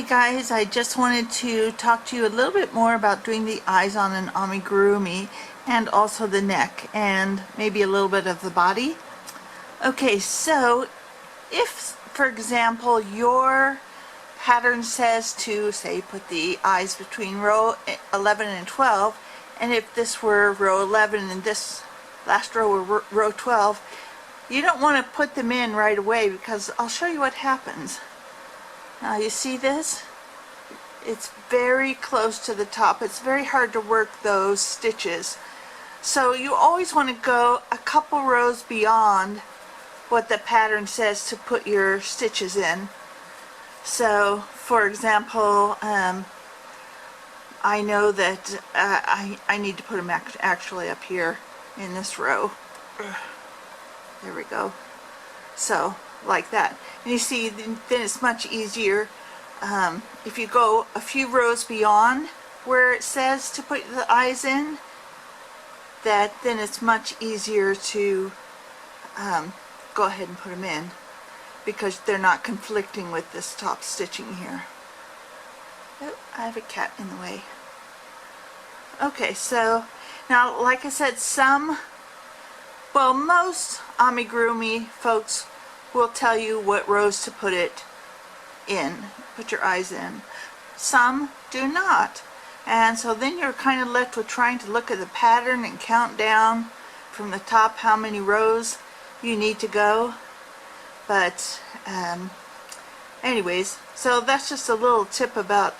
Hey guys, I just wanted to talk to you a little bit more about doing the eyes on an amigurumi and also the neck and maybe a little bit of the body. Okay, so if, for example, your pattern says to, say, put the eyes between row 11 and 12, and if this were row 11 and this last row were row 12, you don't want to put them in right away because I'll show you what happens. Now you see this? It's very close to the top. It's very hard to work those stitches. So you always want to go a couple rows beyond what the pattern says to put your stitches in. So for example, I know that I need to put them actually up here in this row. There we go. So like that. And you see, then it's much easier if you go a few rows beyond where it says to put the eyes in, then it's much easier to go ahead and put them in because they're not conflicting with this top stitching here. Oh, I have a cat in the way. Okay, so now like I said, most amigurumi folks will tell you what rows to put it in, put your eyes in. Some do not. And so then you're kind of left with trying to look at the pattern and count down from the top how many rows you need to go. But anyways, so that's just a little tip about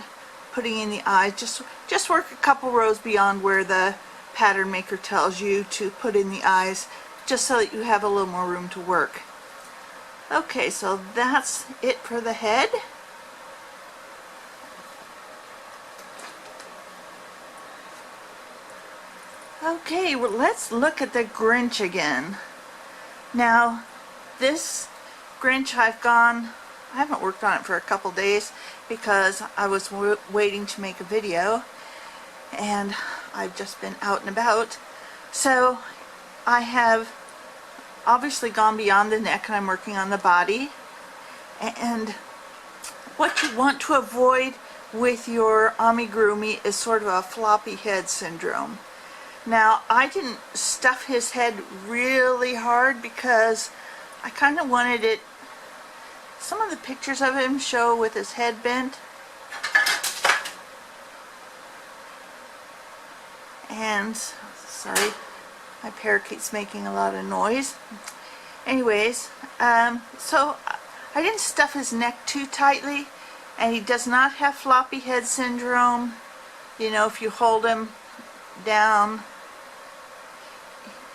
putting in the eyes. Just work a couple rows beyond where the pattern maker tells you to put in the eyes, just so that you have a little more room to work. Okay, so that's it for the head. Okay, well, let's look at the Grinch again. Now, this Grinch I haven't worked on it for a couple days because I was waiting to make a video and I've just been out and about. So I have obviously gone beyond the neck and I'm working on the body. And what you want to avoid with your amigurumi is sort of a floppy head syndrome. Now, I didn't stuff his head really hard because I kind of wanted it. Some of the pictures of him show with his head bent. And, sorry, my parakeet's making a lot of noise. Anyways, so I didn't stuff his neck too tightly, and he does not have floppy head syndrome. You know, if you hold him down,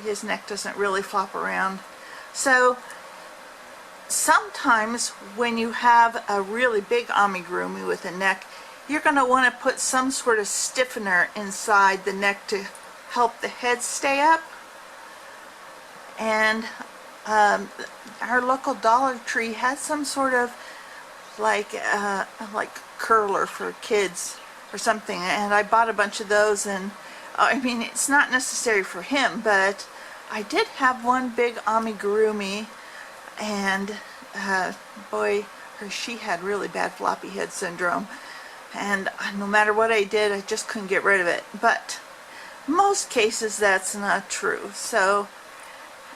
his neck doesn't really flop around. So sometimes when you have a really big amigurumi with a neck, you're going to want to put some sort of stiffener inside the neck to help the head stay up. And our local Dollar Tree has some sort of like curler for kids or something, and I bought a bunch of those. And I mean, it's not necessary for him, but I did have one big amigurumi, and boy, she had really bad floppy head syndrome, and no matter what I did, I just couldn't get rid of it. But most cases that's not true. So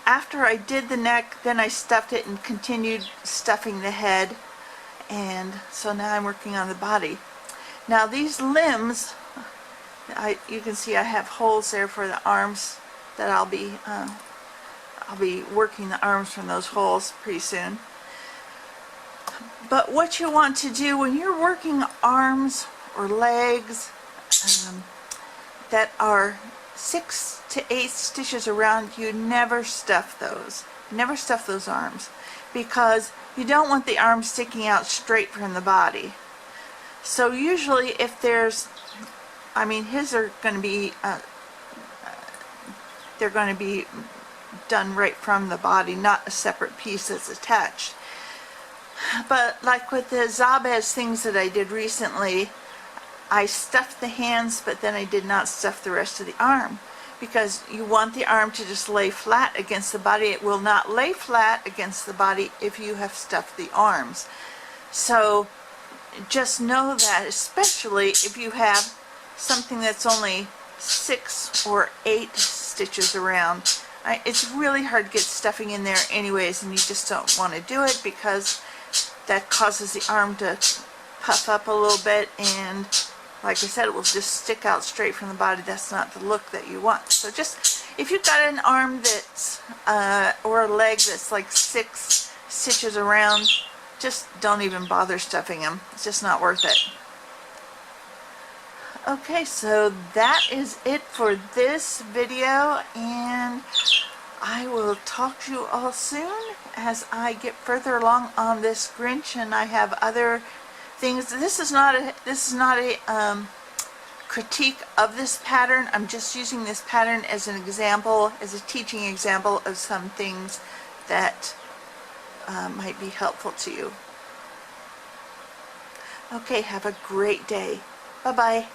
after I did the neck, then I stuffed it and continued stuffing the head, and so now I'm working on the body. Now these limbs, you can see I have holes there for the arms that I'll be working the arms from those holes pretty soon. But what you want to do when you're working arms or legs that are 6 to 8 stitches around, you never stuff those. Never stuff those arms, because you don't want the arms sticking out straight from the body. So usually if there's, I mean, his are going to be, they're going to be done right from the body, not a separate piece that's attached. But like with the Zabez things that I did recently, I stuffed the hands, but then I did not stuff the rest of the arm, because you want the arm to just lay flat against the body. It will not lay flat against the body if you have stuffed the arms. So just know that, especially if you have something that's only 6 or 8 stitches around, it's really hard to get stuffing in there anyways, and you just don't want to do it because that causes the arm to puff up a little bit, and like I said, it will just stick out straight from the body. That's not the look that you want. So just, if you've got an arm that's, or a leg that's like 6 stitches around, just don't even bother stuffing them. It's just not worth it. Okay, so that is it for this video, and I will talk to you all soon as I get further along on this Grinch, and I have other things. This is not a critique of this pattern. I'm just using this pattern as an example, as a teaching example of some things that might be helpful to you. Okay, have a great day. Bye-bye.